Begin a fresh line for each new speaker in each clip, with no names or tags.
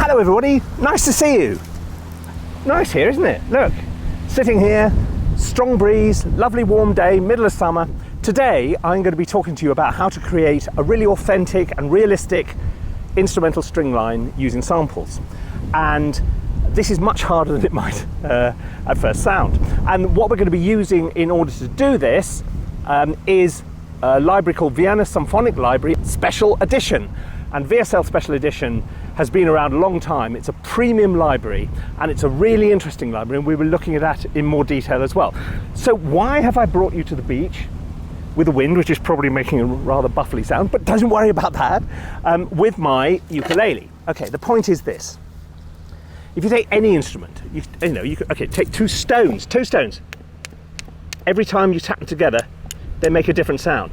Hello everybody, nice to see you. Nice here, isn't it? Look, sitting here, strong breeze, lovely warm day, middle of summer. Today I'm going to be talking to you about how to create a really authentic and realistic instrumental string line using samples. And this is much harder than it might at first sound. And what we're going to be using in order to do this is a library called Vienna Symphonic Library Special Edition. And VSL Special Edition has been around a long time. It's a premium library and it's a really interesting library, and we were looking at that in more detail as well. So why have I brought you to the beach with the wind, which is probably making a rather buffly sound, but don't worry about that, with my ukulele. Okay, the point is this. If you take any instrument, you could take two stones. Every time you tap them together, they make a different sound.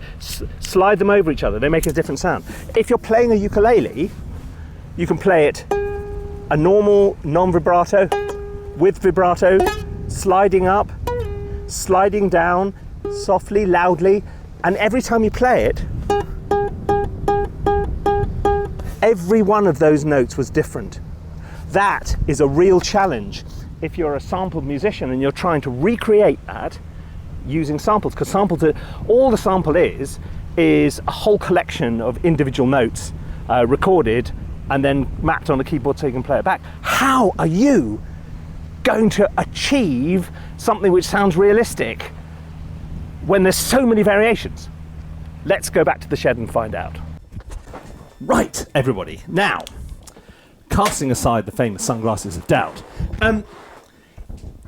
Slide them over each other, they make a different sound. If you're playing a ukulele, you can play it a normal non-vibrato, with vibrato, sliding up, sliding down, softly, loudly, and every time you play it, every one of those notes was different. That is a real challenge if you're a sampled musician and you're trying to recreate that using samples, because all the sample is a whole collection of individual notes recorded and then mapped on a keyboard so you can play it back. How are you going to achieve something which sounds realistic when there's so many variations? Let's go back to the shed and find out. Right, everybody. Now, casting aside the famous sunglasses of doubt,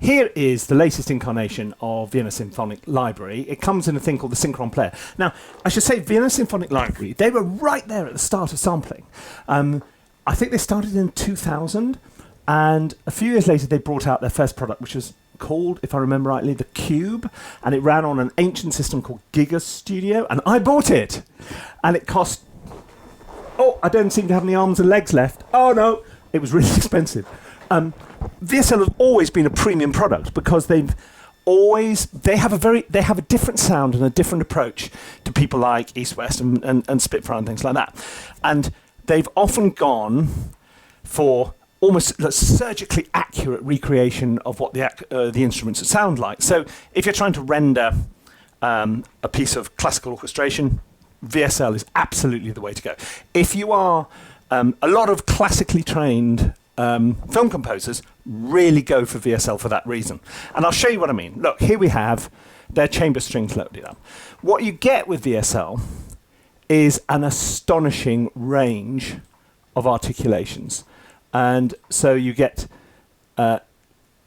here is the latest incarnation of Vienna Symphonic Library. It comes in a thing called the Synchron Player. Now, I should say Vienna Symphonic Library, they were right there at the start of sampling. I think they started in 2000, and a few years later they brought out their first product, which was called, if I remember rightly, the Cube, and it ran on an ancient system called Giga Studio, and I bought it, and it cost, I don't seem to have any arms and legs left. Oh no, it was really expensive. VSL has always been a premium product because they have a different sound and a different approach to people like East West and Spitfire and things like that, and they've often gone for almost a surgically accurate recreation of what the instruments sound like. So if you're trying to render a piece of classical orchestration, VSL is absolutely the way to go. If you are a lot of classically trained film composers really go for VSL for that reason. And I'll show you what I mean. Look, here we have their chamber strings loaded up. What you get with VSL is an astonishing range of articulations. And so you get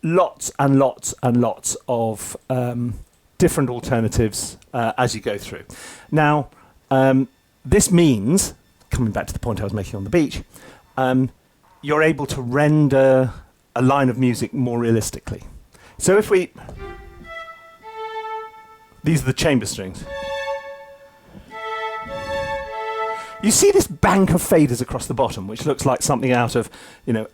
lots and lots and lots of different alternatives as you go through. Now, this means, coming back to the point I was making on the beach, you're able to render a line of music more realistically. So if these are the chamber strings. You see this bank of faders across the bottom, which looks like something out of,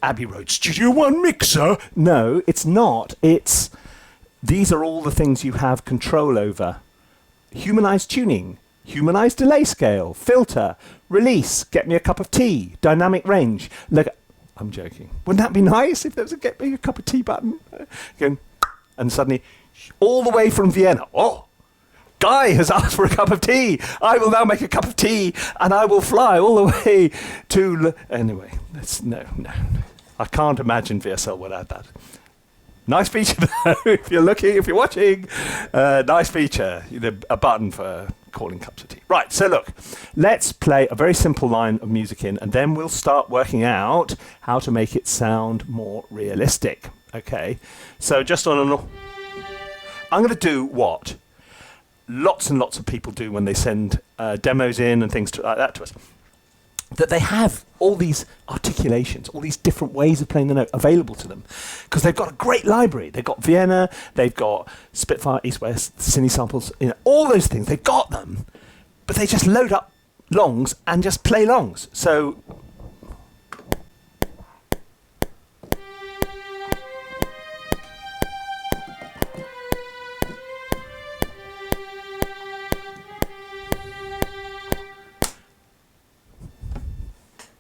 Abbey Road Studio One mixer. No, it's not. These are all the things you have control over. Humanized tuning, humanized delay scale, filter, release, get me a cup of tea, dynamic range. Look, I'm joking. Wouldn't that be nice if there was a get me a cup of tea button? Going, and suddenly, all the way from Vienna, Guy has asked for a cup of tea. I will now make a cup of tea and I will fly all the way to... Anyway, no. I can't imagine VSL would add that. Nice feature though, if you're watching. Nice feature, a button for calling cups of tea. Right, so look, let's play a very simple line of music in, and then we'll start working out how to make it sound more realistic. Okay, so just I'm going to do what lots and lots of people do when they send demos in and things like that to us. That they have all these articulations, all these different ways of playing the note available to them, because they've got a great library. They've got Vienna, they've got Spitfire, East West, Cine samples, all those things. They've got them, but they just load up longs and just play longs. So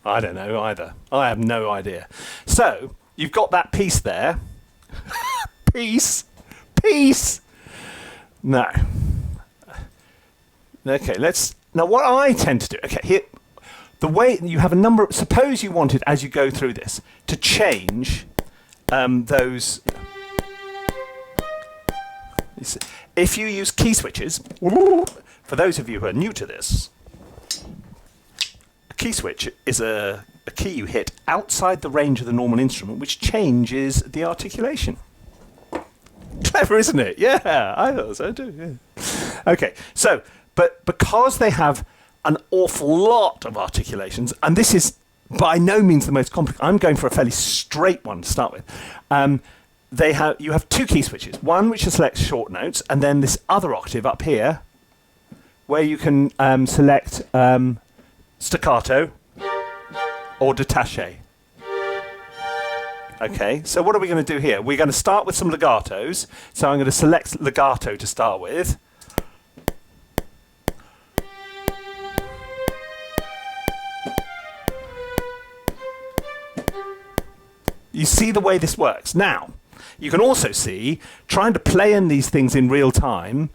I don't know either. I have no idea. So, you've got that piece there. Piece. No. Okay, now what I tend to do, okay, here, the way you have a number, suppose you wanted, as you go through this, to change those, if you use key switches, for those of you who are new to this, a key switch is a key you hit outside the range of the normal instrument, which changes the articulation. Clever, isn't it? Yeah, I thought so too. Yeah. Okay, so, but because they have an awful lot of articulations, and this is by no means the most complicated, I'm going for a fairly straight one to start with. You have two key switches, one which selects short notes, and then this other octave up here, where you can select staccato or détaché. Okay, so what are we going to do here? We're going to start with some legatos. So I'm going to select legato to start with. You see the way this works. Now, you can also see trying to play in these things in real time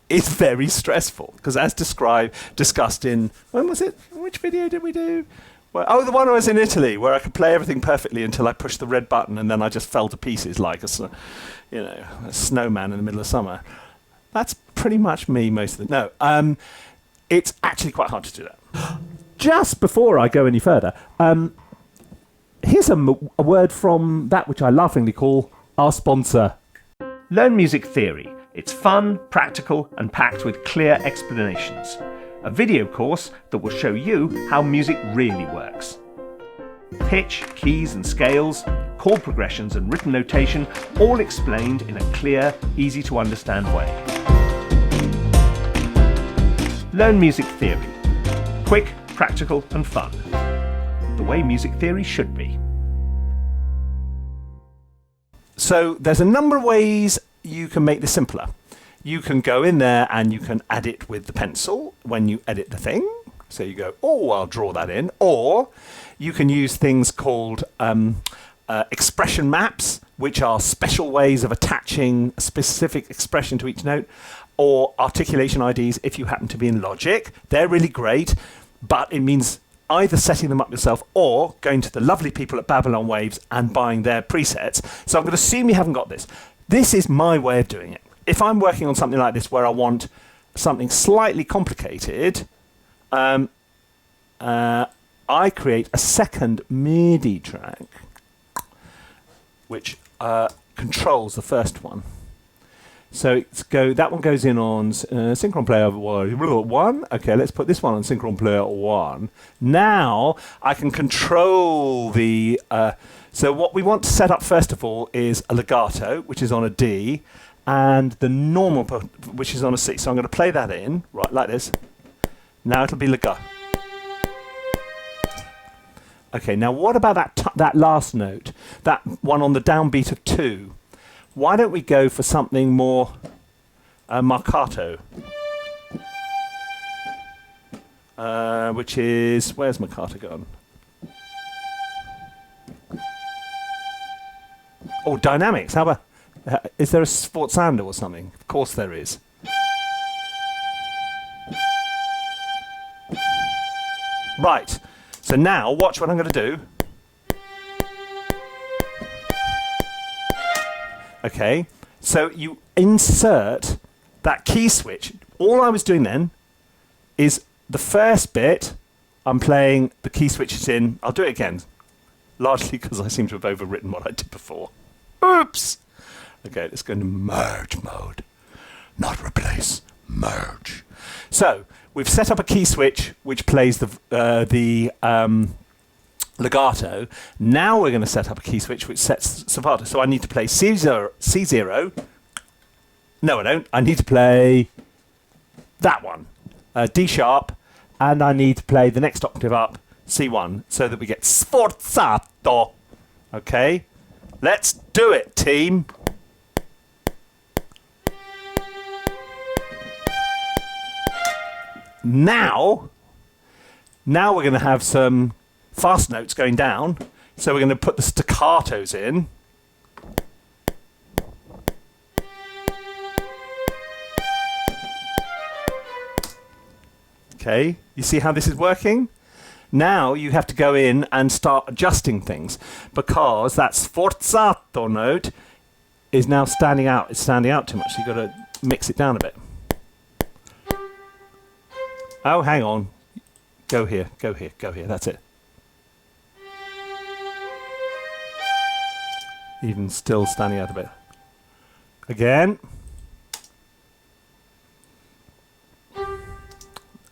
is very stressful, because as discussed in, when was it? Which video did we do? Well, the one I was in Italy, where I could play everything perfectly until I pushed the red button, and then I just fell to pieces like a snowman in the middle of summer. That's pretty much me most of the... No, it's actually quite hard to do that. Just before I go any further, here's a word from that which I laughingly call our sponsor. Learn music theory. It's fun, practical, and packed with clear explanations. A video course that will show you how music really works. Pitch, keys and scales, chord progressions and written notation, all explained in a clear, easy to understand way. Learn music theory. Quick, practical and fun. The way music theory should be. So there's a number of ways you can make this simpler. You can go in there and you can add it with the pencil when you edit the thing. So you go, oh, I'll draw that in. Or you can use things called expression maps, which are special ways of attaching a specific expression to each note, or articulation IDs if you happen to be in Logic. They're really great, but it means either setting them up yourself or going to the lovely people at Babylon Waves and buying their presets. So I'm going to assume you haven't got this. This is my way of doing it. If I'm working on something like this where I want something slightly complicated, I create a second MIDI track which controls the first one. So that one goes in on Synchron Player 1. Okay, let's put this one on Synchron Player 1. Now I can control the... so what we want to set up first of all is a legato, which is on a D, and the normal, which is on a C. So I'm going to play that in, right, like this. Now it'll be legato. Okay, now what about that last note? That one on the downbeat of 2. Why don't we go for something more marcato? Which is, where's marcato gone? Oh, dynamics. How about, is there a sforzando or something? Of course there is. Right. So now, watch what I'm going to do. Okay. So you insert that key switch. All I was doing then is the first bit, I'm playing the key switches in. I'll do it again. Largely because I seem to have overwritten what I did before. Oops! Okay, let's go into merge mode. Not replace, merge. So, we've set up a key switch which plays the legato. Now we're going to set up a key switch which sets staccato. So I need to play C0. No, I don't. I need to play that one, D sharp, and I need to play the next octave up, C1, so that we get sforzato. Okay? Let's do it, team. Now we're going to have some fast notes going down. So we're going to put the staccatos in. Okay, you see how this is working? Now you have to go in and start adjusting things, because that sforzato note is now standing out. It's standing out too much, so you've got to mix it down a bit. Oh, hang on. Go here, go here, go here. That's it. Even still standing out a bit. Again.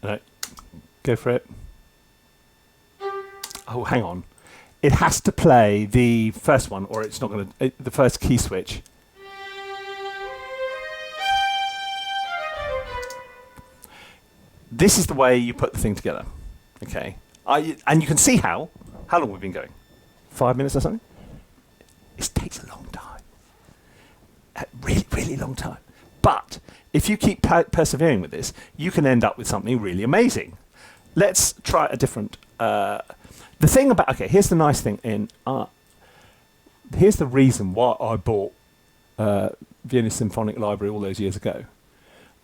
No, go for it. Oh, hang on. It has to play the first one, or it's not going to. The first key switch. This is the way you put the thing together. Okay. And you can see how long we've been going. 5 minutes or something? It takes a long time. A really, really long time. But if you keep persevering with this, you can end up with something really amazing. Let's try a different... the thing about... Okay, here's the nice thing in... here's the reason why I bought Vienna Symphonic Library all those years ago.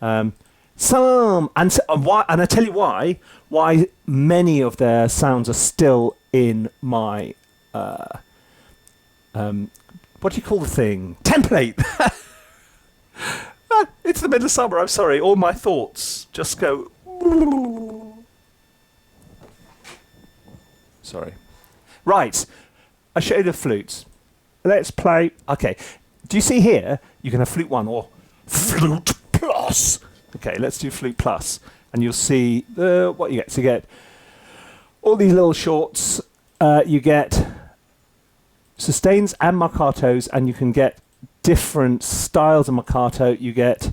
And I tell you why many of their sounds are still in my... what do you call the thing? Template! It's the middle of summer, I'm sorry. All my thoughts just go... Sorry. Right. I showed you the flutes. Let's play... Okay. Do you see here? You can have flute 1 or flute plus. Okay, let's do flute plus. And you'll see what you get. So you get all these little shorts. You get sustains and marcatos, and you can get different styles of marcato. You get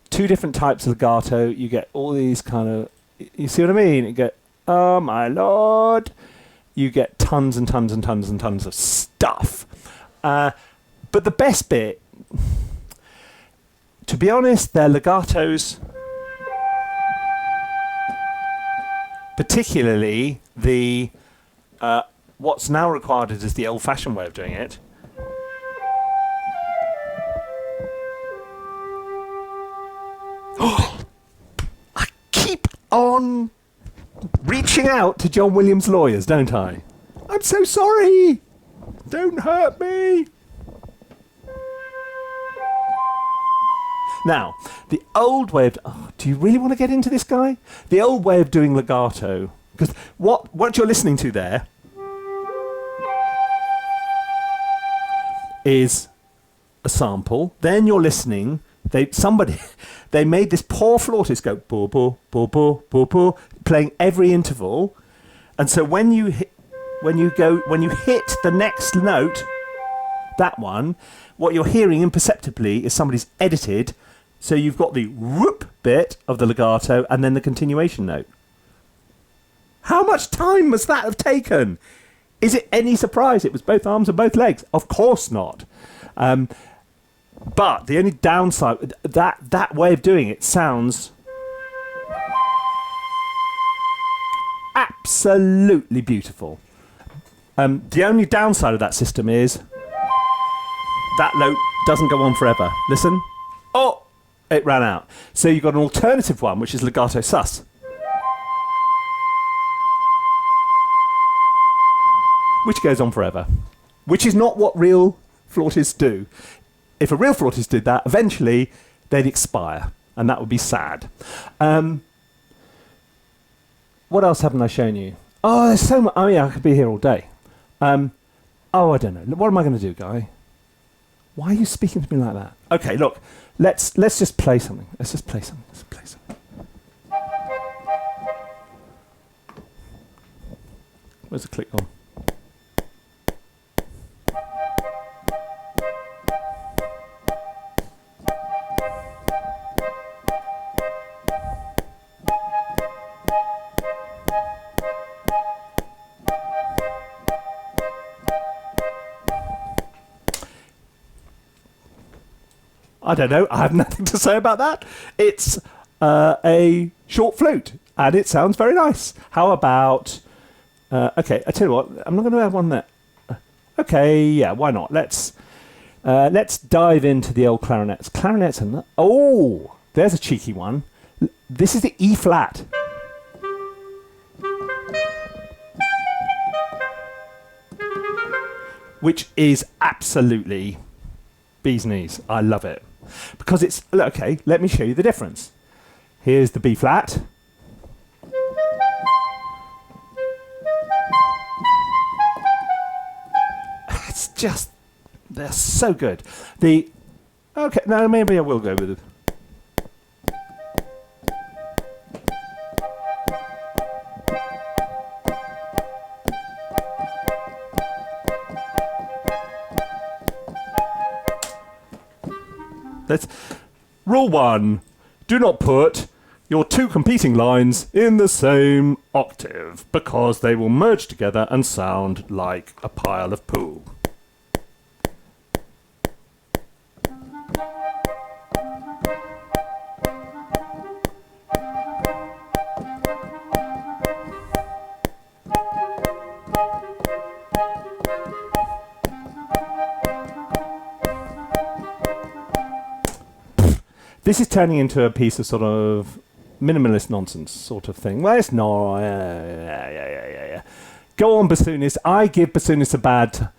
2 different types of legato. You get all these kind of... You see what I mean? You get, oh my lord. You get tons and tons and tons and tons of stuff. But the best bit... To be honest, their legatos, particularly the what's now regarded as the old-fashioned way of doing it, I keep on reaching out to John Williams' lawyers, don't I? I'm so sorry. Don't hurt me. Now, the old way of... Oh, do you really want to get into this guy? The old way of doing legato... Because what you're listening to there... is a sample. Then you're listening... They made this poor flautist go... Bo, bo, bo, bo, bo, bo, playing every interval. And so when you hit the next note... That one... What you're hearing imperceptibly is somebody's edited... So you've got the whoop bit of the legato and then the continuation note. How much time must that have taken? Is it any surprise it was both arms and both legs? Of course not. But the only downside, that way of doing it sounds absolutely beautiful. The only downside of that system is that note doesn't go on forever. Listen. Oh! It ran out. So you've got an alternative one, which is legato sus. Which goes on forever. Which is not what real flautists do. If a real flautist did that, eventually they'd expire. And that would be sad. What else haven't I shown you? Oh, there's so much. Oh, yeah, I could be here all day. I don't know. What am I going to do, Guy? Why are you speaking to me like that? Okay, look. Let's just play something. Let's play something. Where's the click gone? I don't know. I have nothing to say about that. It's a short flute, and it sounds very nice. How about Okay, I tell you what, I'm not going to have one that. Okay, yeah, why not? Let's dive into the old clarinets. Clarinets and oh, there's a cheeky one. This is the E flat. Which is absolutely bee's knees. I love it. Because it's, okay, let me show you the difference. Here's the B flat. It's just, they're so good. Okay, no, maybe I will go with it. Rule 1, do not put your two competing lines in the same octave because they will merge together and sound like a pile of poo. This is turning into a piece of sort of minimalist nonsense sort of thing. Well, it's not. Yeah. Go on, bassoonists. I give bassoonists a bad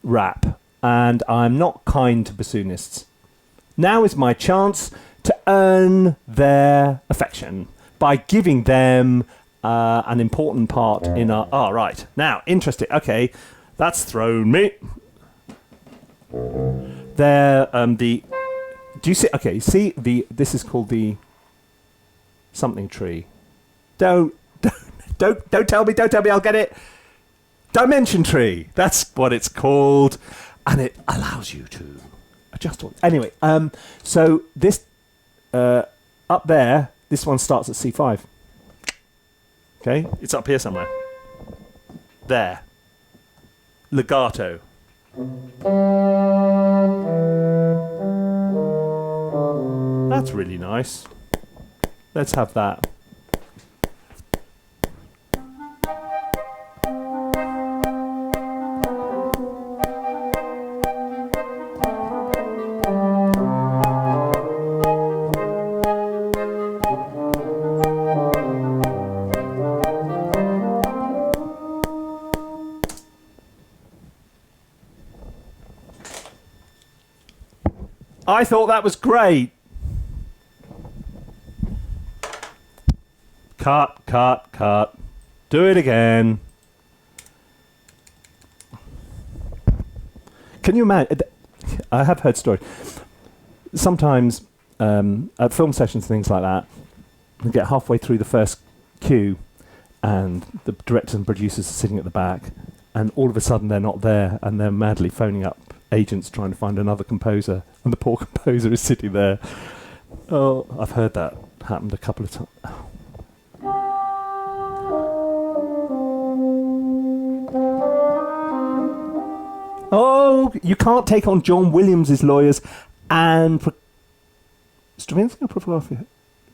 rap, and I'm not kind to bassoonists. Now is my chance to earn their affection by giving them an important part in our... Oh, right. Now, interesting. Okay, that's thrown me. Do you see? Okay, see this is called the something tree. Don't tell me. Don't tell me. I'll get it. Dimension tree. That's what it's called, and it allows you to adjust. Anyway, so this up there, this one starts at C5. Okay, it's up here somewhere. There. Legato. That's really nice. Let's have that. I thought that was great. Cut. Do it again. Can you imagine? I have heard stories. Sometimes at film sessions, things like that, we get halfway through the first cue and the directors and producers are sitting at the back and all of a sudden they're not there and they're madly phoning up agents trying to find another composer and the poor composer is sitting there. Oh, I've heard that happened a couple of times. Oh, you can't take on John Williams' lawyers and Stravinsky or Prokofiev?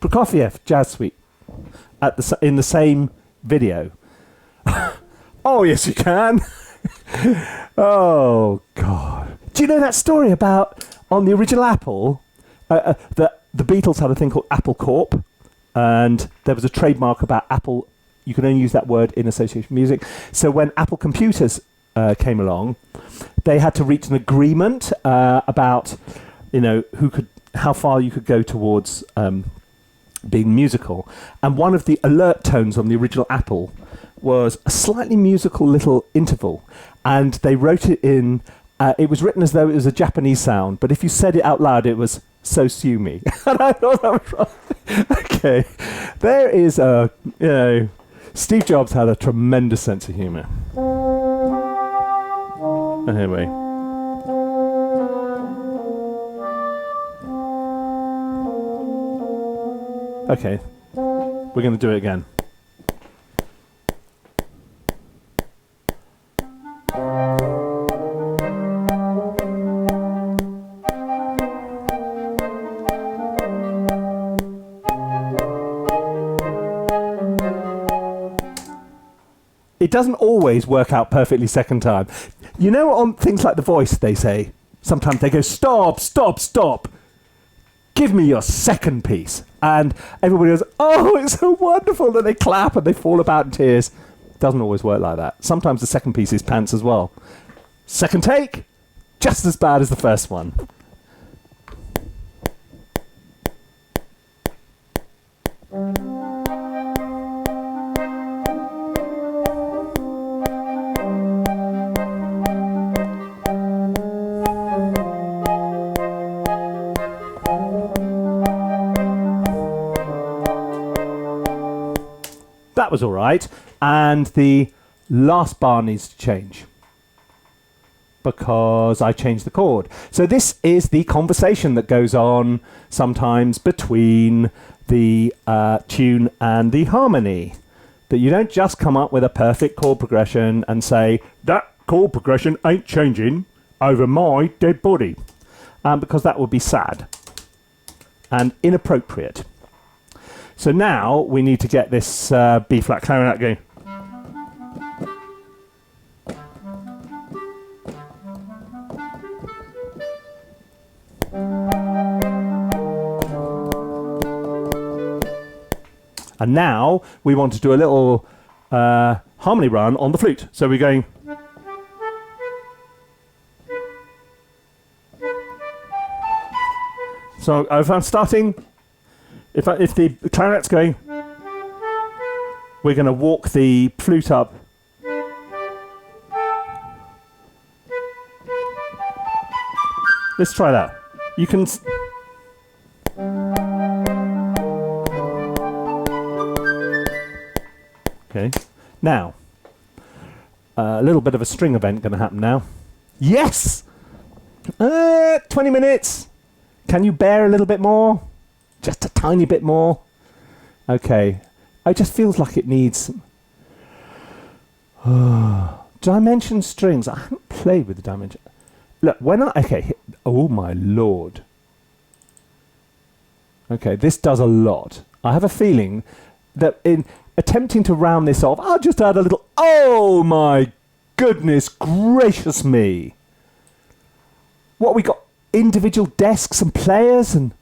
Prokofiev Jazz Suite in the same video. Oh, yes, you can. Oh, God. Do you know that story about on the original Apple, the Beatles had a thing called Apple Corp, and there was a trademark about Apple. You can only use that word in association with music. So when Apple Computers came along, they had to reach an agreement about, how far you could go towards being musical. And one of the alert tones on the original Apple was a slightly musical little interval. And they wrote it in, it was written as though it was a Japanese sound, but if you said it out loud, it was "so sue me." And I thought that was right. Okay. There is Steve Jobs had a tremendous sense of humour. Anyway. Okay. We're going to do it again. doesn't always work out perfectly second time. You know, on things like The Voice, they say, sometimes they go, stop, stop, stop. Give me your second piece. And everybody goes, oh, it's so wonderful. And they clap and they fall about in tears. Doesn't always work like that. Sometimes the second piece is pants as well. Second take, just as bad as the first one. That was all right. And the last bar needs to change because I changed the chord. So this is the conversation that goes on sometimes between the tune and the harmony. That you don't just come up with a perfect chord progression and say, that chord progression ain't changing over my dead body. Because that would be sad and inappropriate. So now we need to get this B-flat clarinet going. And now we want to do a little harmony run on the flute. So we're going... So if I'm starting... If the clarinet's going, we're going to walk the flute up. Let's try that. You can... Okay. Now, a little bit of a string event going to happen now. Yes! 20 minutes. Can you bear a little bit more? Just a tiny bit more. Okay. It just feels like it needs... dimension strings. I haven't played with the dimension. Look, when I... Okay. Oh, my Lord. Okay, this does a lot. I have a feeling that in attempting to round this off, I'll just add a little... Oh, my goodness gracious me. What, we got individual desks and players and...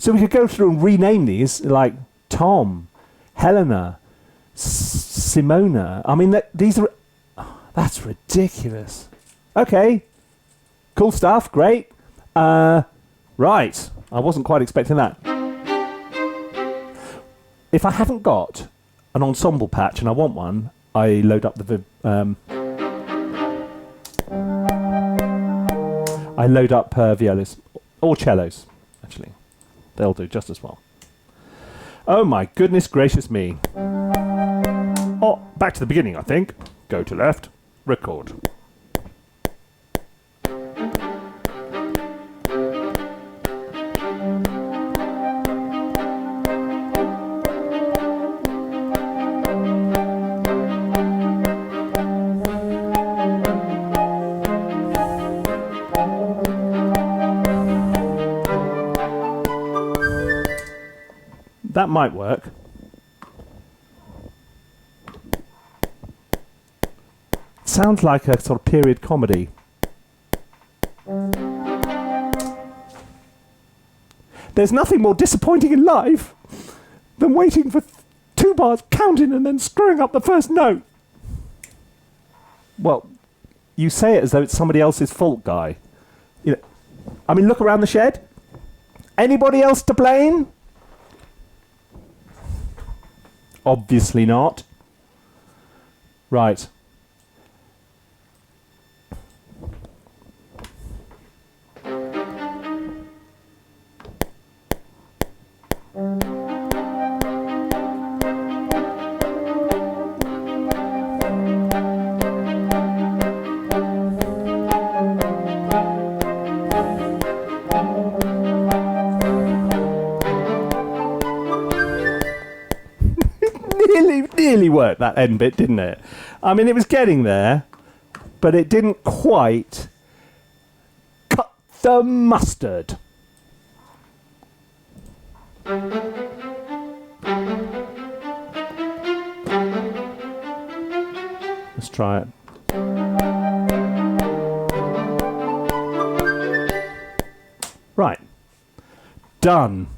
So we could go through and rename these, like Tom, Helena, Simona. I mean, these are... Oh, that's ridiculous. Okay. Cool stuff. Great. Right. I wasn't quite expecting that. If I haven't got an ensemble patch and I want one, I load up the... I load up violas. Or cellos, actually. They'll do just as well. Oh my goodness gracious me. Oh, back to the beginning, I think. Go to left. Record. That might work. Sounds like a sort of period comedy. There's nothing more disappointing in life than waiting for 2 bars, counting, and then screwing up the first note. Well, you say it as though it's somebody else's fault, Guy. You know, I mean, look around the shed. Anybody else to blame? Obviously not. Right. Nearly worked, that end bit, didn't it? I mean, it was getting there, but it didn't quite cut the mustard. try it. Right. Done.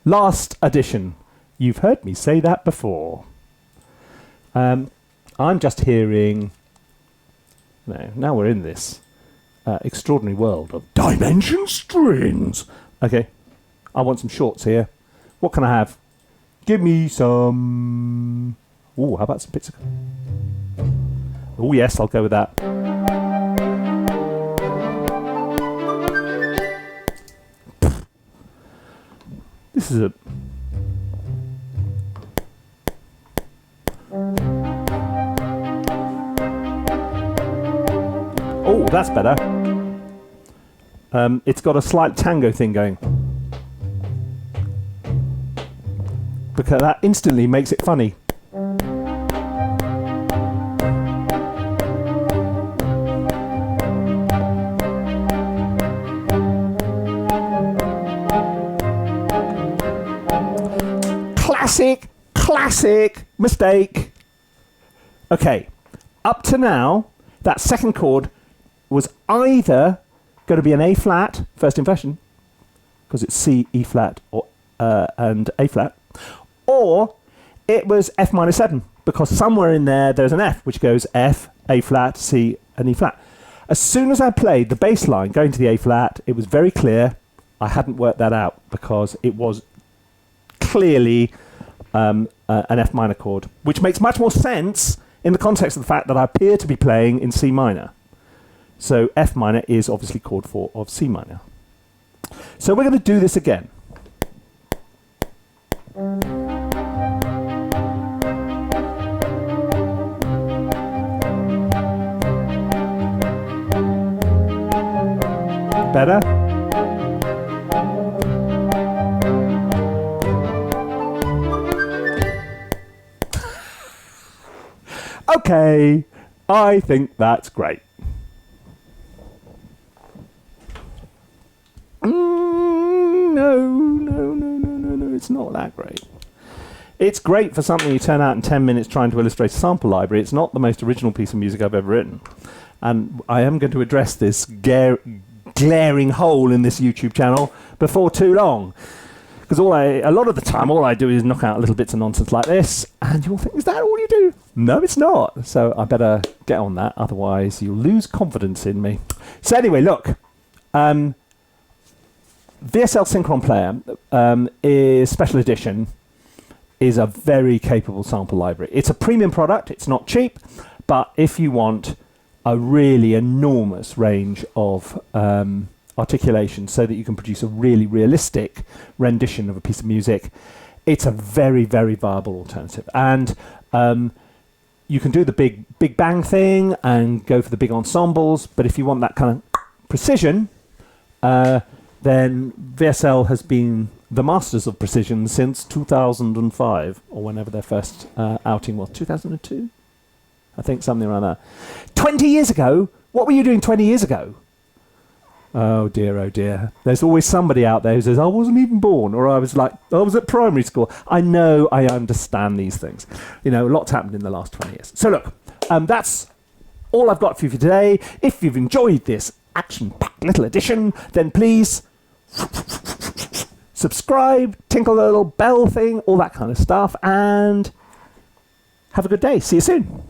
Last addition. You've heard me say that before. I'm just hearing... No, now we're in this extraordinary world of dimension strings. Okay, I want some shorts here. What can I have? Give me some... Ooh, how about some pizza? Oh yes, I'll go with that. This is a... Oh, that's better. It's got a slight tango thing going. Because that instantly makes it funny. Classic mistake. Okay, up to now, that second chord was either going to be an A flat, first inversion, because it's C, E flat, or and A flat, or it was F minor 7, because somewhere in there there's an F, which goes F, A flat, C, and E flat. As soon as I played the bass line going to the A flat, it was very clear I hadn't worked that out, because it was clearly an F minor chord, which makes much more sense in the context of the fact that I appear to be playing in C minor. So F minor is obviously chord 4 of C minor. So we're going to do this again. Better? Okay, I think that's great. No, it's not that great. It's great for something you turn out in 10 minutes trying to illustrate a sample library. It's not the most original piece of music I've ever written. And I am going to address this glaring hole in this YouTube channel before too long. Because a lot of the time, all I do is knock out little bits of nonsense like this, and you'll think, is that all you do? No, it's not. So I better get on that, otherwise you'll lose confidence in me. So anyway, look. VSL Synchron Player is special edition, is a very capable sample library. It's a premium product, it's not cheap, but if you want a really enormous range of articulation so that you can produce a really realistic rendition of a piece of music, it's a very, very viable alternative. And you can do the big bang thing and go for the big ensembles, but if you want that kind of precision, then VSL has been the masters of precision since 2005, or whenever their first outing was. 2002? I think something around that. 20 years ago? What were you doing 20 years ago? Oh dear, oh dear. There's always somebody out there who says, I wasn't even born, or I was at primary school. I know, I understand these things. You know, a lot's happened in the last 20 years. So look, that's all I've got for you for today. If you've enjoyed this action-packed little edition, then please subscribe, tinkle the little bell thing, all that kind of stuff, and have a good day. See you soon.